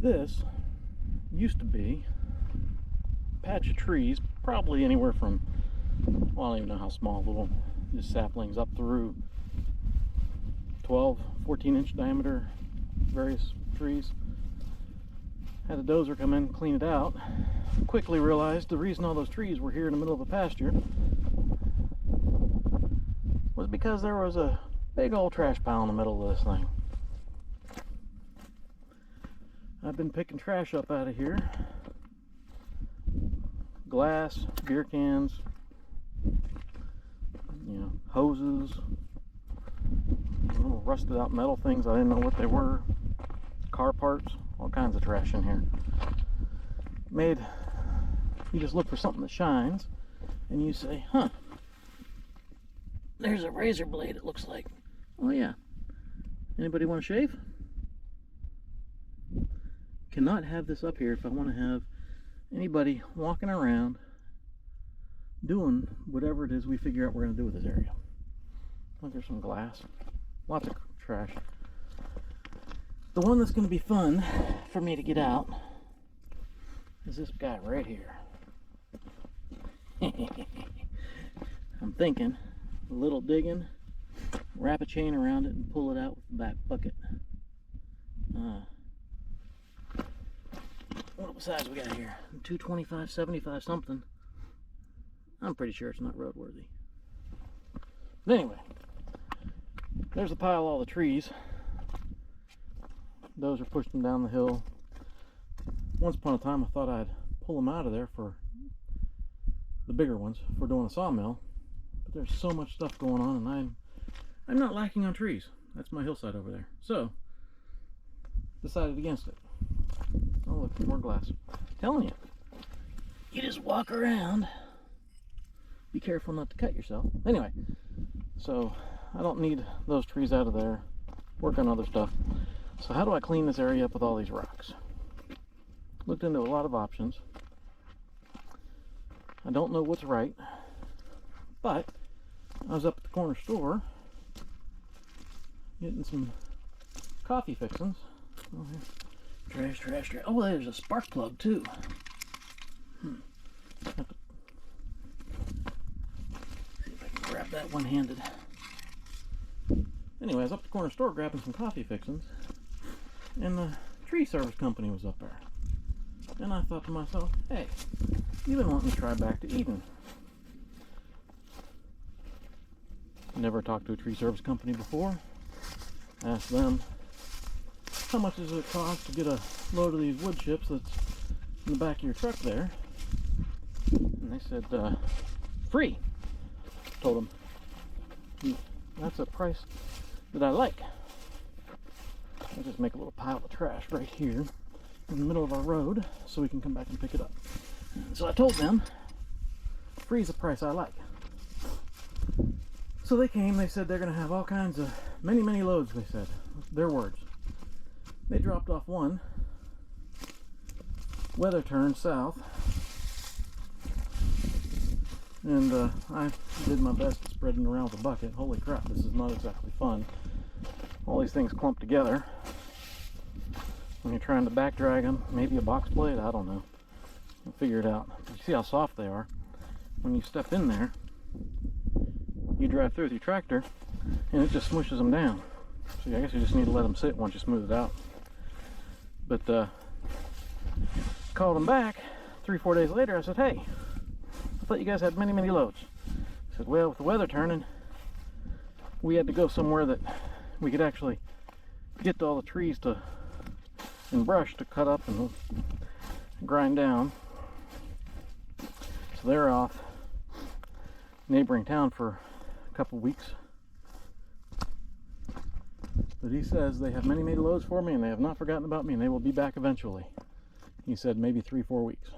This used to be a patch of trees, probably anywhere from, well, I don't even know how small, little just saplings up through 12, 14-inch diameter, various trees. Had a dozer come in and clean it out. Quickly realized the reason all those trees were here in the middle of a pasture was because there was a big old trash pile in the middle of this thing. I've been picking trash up out of here. Glass, beer cans, hoses, little rusted out metal things I didn't know what they were, car parts, all kinds of trash in here. You just look for something that shines and you say, huh, there's a razor blade, it looks like. Oh yeah, anybody want to shave? Cannot have this up here if I want to have anybody walking around doing whatever it is we figure out we're going to do with this area. Look, there's some glass, lots of trash. The one that's going to be fun for me to get out is this guy right here. I'm thinking a little digging, wrap a chain around it and pull it out with the back bucket. What size we got here? 225, 75 something. I'm pretty sure it's not roadworthy. But anyway, there's a pile of all the trees. Those are pushed them down the hill. Once upon a time I thought I'd pull them out of there for the bigger ones for doing a sawmill, but there's so much stuff going on and I'm not lacking on trees. That's my hillside over there. So decided against it. Oh look, more glass. I'm telling you, you just walk around. Be careful not to cut yourself. Anyway, so I don't need those trees out of there. Work on other stuff. So how do I clean this area up with all these rocks? Looked into a lot of options. I don't know what's right, but I was up at the corner store getting some coffee fixings. Oh, here. Trash, trash, trash. Oh, there's a spark plug too. See if I can grab that one-handed. Anyway, I was up at the corner store grabbing some coffee fixings, and the tree service company was up there. And I thought to myself, hey, you've been wanting to try back to Eden. Never talked to a tree service company before. Asked them, how much does it cost to get a load of these wood chips that's in the back of your truck there? And they said, free. Told them, that's a price that I like. I'll just make a little pile of trash right here in the middle of our road so we can come back and pick it up. So I told them, free is a price I like. So they came, they said they're going to have all kinds of, many loads, they said. Their words. They dropped off one. Weather turned south. And I did my best at spreading around with a bucket. Holy crap, this is not exactly fun. All these things clumped together. When you're trying to back drag them, maybe a box blade, I don't know. You'll figure it out. But you see how soft they are. When you step in there, you drive through with your tractor, and it just smushes them down. So I guess you just need to let them sit once you smooth it out. But called them back 3-4 days later. I said, hey, I thought you guys had many loads. He said, well, with the weather turning, we had to go somewhere that we could actually get to all the trees and brush to cut up and grind down. So they're off neighboring town for a couple weeks. But he says they have many loads for me and they have not forgotten about me and they will be back eventually. He said maybe 3-4 weeks.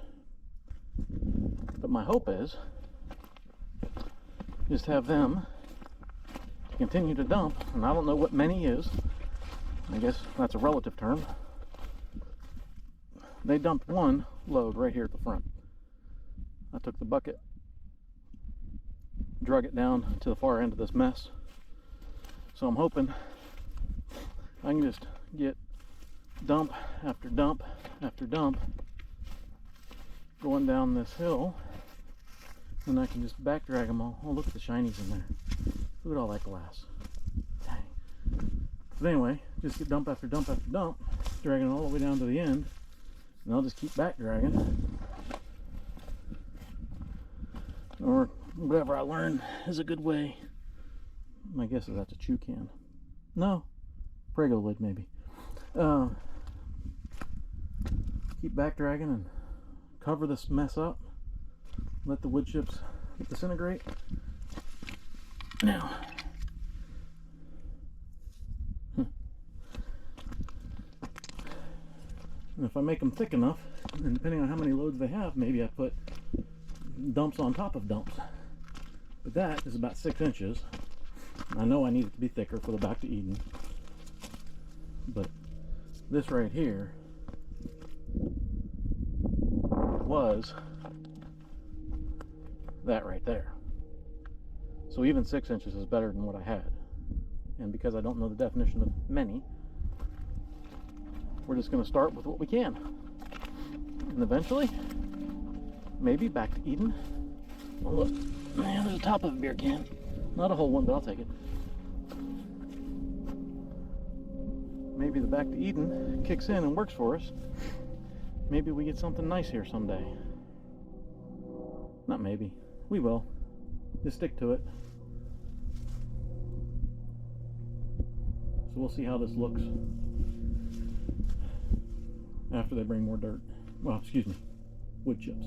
But my hope is to have them to continue to dump, and I don't know what many is. I guess that's a relative term. They dumped one load right here at the front. I took the bucket, drug it down to the far end of this mess. So I'm hoping I can just get dump after dump after dump going down this hill, and I can just back drag them all. Oh, look at the shinies in there. Look at all that glass. Dang. But anyway, just get dump after dump after dump, dragging it all the way down to the end, and I'll just keep back dragging. Or whatever I learned is a good way. My guess is that's a chew can. No, Prego lid maybe. Keep back dragging and cover this mess up. Let the wood chips disintegrate. Now, and if I make them thick enough, and depending on how many loads they have, maybe I put dumps on top of dumps. But that is about 6 inches. I know I need it to be thicker for the Back to Eden. But this right here was that right there. So even 6 inches is better than what I had. And because I don't know the definition of many, we're just going to start with what we can. And eventually, maybe Back to Eden. Oh, look, man, there's the top of a beer can. Not a whole one, but I'll take it. Maybe the Back to Eden kicks in and works for us. Maybe we get something nice here someday. Not maybe. We will. Just stick to it. So we'll see how this looks after they bring more dirt. Well, excuse me, wood chips.